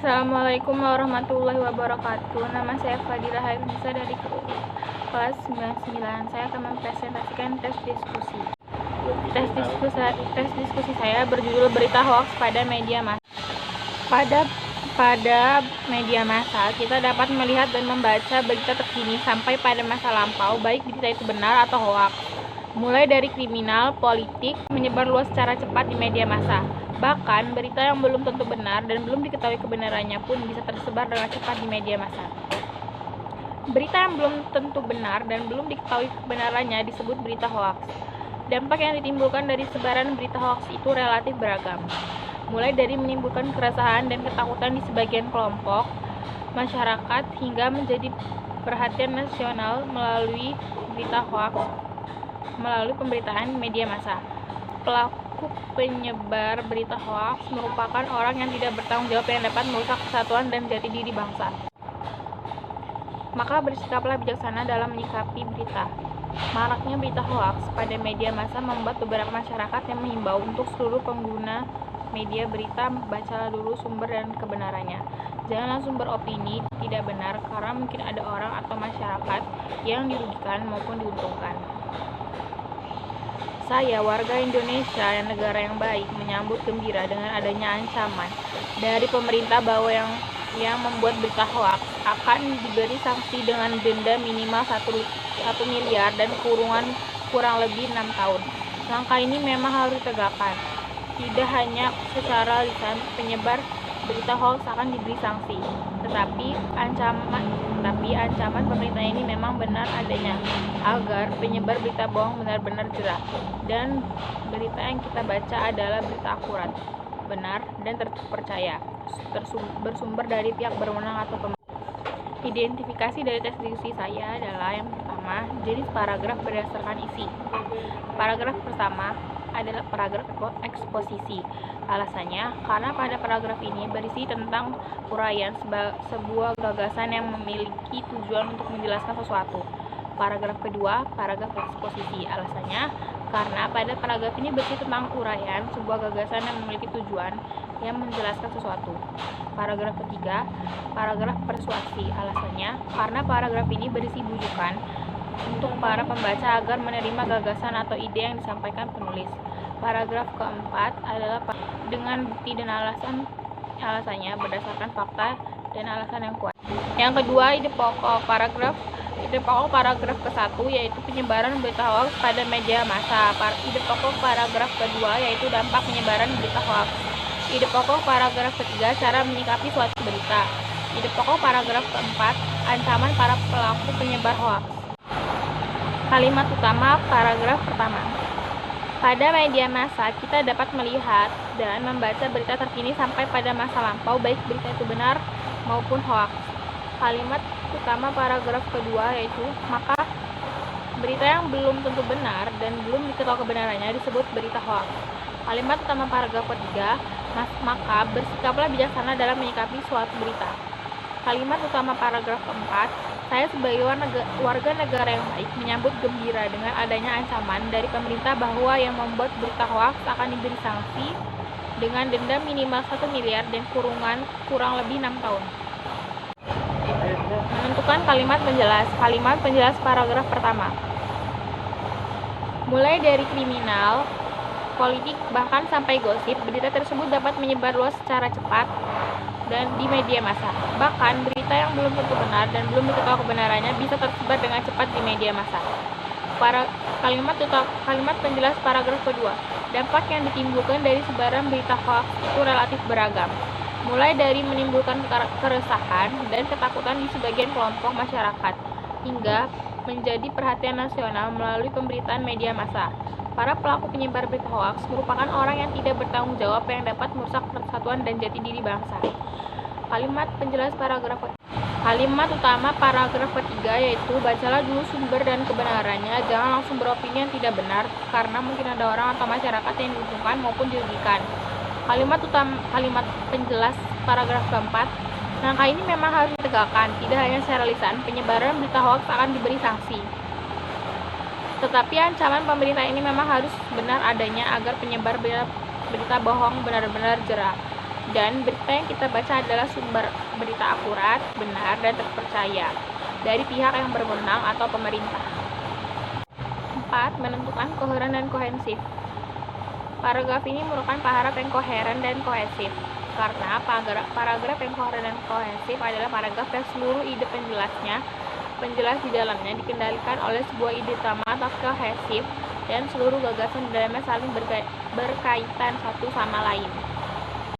Assalamualaikum warahmatullahi wabarakatuh. Nama saya Fadilah Hairunisa dari kelas 99. Saya akan mempresentasikan tes diskusi. Tes diskusi saya berjudul Berita Hoaks pada Media Massa. Pada media massa, kita dapat melihat dan membaca berita terkini sampai pada masa lampau, baik berita itu benar atau hoaks. Mulai dari kriminal, politik, menyebar luas secara cepat di media massa. Bahkan, berita yang belum tentu benar dan belum diketahui kebenarannya pun bisa tersebar dengan cepat di media massa. Berita yang belum tentu benar dan belum diketahui kebenarannya disebut berita hoaks. Dampak yang ditimbulkan dari sebaran berita hoaks itu relatif beragam. Mulai dari menimbulkan keresahan dan ketakutan di sebagian kelompok masyarakat hingga menjadi perhatian nasional melalui berita hoaks melalui pemberitaan media massa. Pelaku penyebar berita hoaks merupakan orang yang tidak bertanggung jawab yang dapat merusak kesatuan dan jati diri bangsa. Maka bersikaplah bijaksana dalam menyikapi berita. Maraknya berita hoaks pada media massa membuat beberapa masyarakat yang menghimbau untuk seluruh pengguna media berita, bacalah dulu sumber dan kebenarannya. Jangan langsung beropini tidak benar karena mungkin ada orang atau masyarakat yang dirugikan maupun diuntungkan. Saya, warga Indonesia yang negara yang baik, menyambut gembira dengan adanya ancaman dari pemerintah bahwa yang membuat berita hoaks akan diberi sanksi dengan denda minimal 1 miliar dan kurungan kurang lebih 6 tahun. Langkah ini memang harus ditegakkan. Tidak hanya secara lisan penyebar berita hoaks akan diberi sanksi, tetapi ancaman pemerintah ini memang benar adanya agar penyebar berita bohong benar-benar jerak dan berita yang kita baca adalah berita akurat, benar dan terpercaya, bersumber dari pihak berwenang atau pemerintah. Identifikasi dari tes diskusi saya adalah yang pertama, jenis paragraf berdasarkan isi. Paragraf pertama adalah paragraf eksposisi. Alasannya, karena pada paragraf ini berisi tentang uraian sebuah gagasan yang memiliki tujuan untuk menjelaskan sesuatu. Paragraf kedua, paragraf eksposisi. Alasannya, karena pada paragraf ini berisi tentang uraian sebuah gagasan yang memiliki tujuan yang menjelaskan sesuatu. Paragraf ketiga, paragraf persuasi. Alasannya, karena paragraf ini berisi bujukan untuk para pembaca agar menerima gagasan atau ide yang disampaikan penulis. Paragraf keempat adalah dengan bukti dan alasannya berdasarkan fakta dan alasan yang kuat. Yang kedua, ide pokok paragraf ke-1 yaitu penyebaran berita hoaks pada media massa. Ide pokok paragraf kedua yaitu dampak penyebaran berita hoaks. Ide pokok paragraf ketiga, cara menyikapi suatu berita. Ide pokok paragraf keempat, ancaman para pelaku penyebar hoaks. Kalimat utama paragraf pertama. Pada media massa, kita dapat melihat dan membaca berita terkini sampai pada masa lampau, baik berita itu benar maupun hoaks. Kalimat utama paragraf kedua yaitu, maka berita yang belum tentu benar dan belum diketahui kebenarannya disebut berita hoaks. Kalimat utama paragraf ketiga, maka bersikaplah bijaksana dalam menyikapi suatu berita. Kalimat utama paragraf keempat, saya sebagai warga negara yang baik menyambut gembira dengan adanya ancaman dari pemerintah bahwa yang membuat berita hoaks akan diberi sanksi dengan denda minimal 1 miliar dan kurungan kurang lebih 6 tahun. Menentukan kalimat penjelas. Kalimat penjelas paragraf pertama. Mulai dari kriminal, politik, bahkan sampai gosip, berita tersebut dapat menyebar luas secara cepat dan di media massa. Bahkan, berita yang belum tentu benar dan belum diketahui kebenarannya bisa tersebar dengan cepat di media massa. Kalimat penjelas paragraf kedua. Dampak yang ditimbulkan dari sebaran berita hoaks itu relatif beragam. Mulai dari menimbulkan keresahan dan ketakutan di sebagian kelompok masyarakat, hingga menjadi perhatian nasional melalui pemberitaan media massa. Para pelaku penyebar berita hoaks merupakan orang yang tidak bertanggung jawab yang dapat merusak persatuan dan jati diri bangsa. Kalimat utama paragraf ketiga yaitu, bacalah dulu sumber dan kebenarannya, jangan langsung beropini yang tidak benar karena mungkin ada orang atau masyarakat yang diuntungkan maupun dirugikan. Kalimat penjelas paragraf keempat, langkah ini memang harus ditegakkan. Tidak hanya secara lisan, penyebaran berita hoaks akan diberi sanksi, tetapi ancaman pemerintah ini memang harus benar adanya agar penyebar berita bohong benar-benar jerak Dan berita yang kita baca adalah sumber berita akurat, benar, dan terpercaya dari pihak yang berwenang atau pemerintah. 4. Menentukan koheren dan kohensif. Paragraf ini merupakan paragraf yang koheren dan kohesif, karena paragraf yang koheren dan kohesif adalah paragraf yang seluruh ide penjelas di dalamnya dikendalikan oleh sebuah ide utama atau kohesif, dan seluruh gagasan di dalamnya saling berkaitan satu sama lain.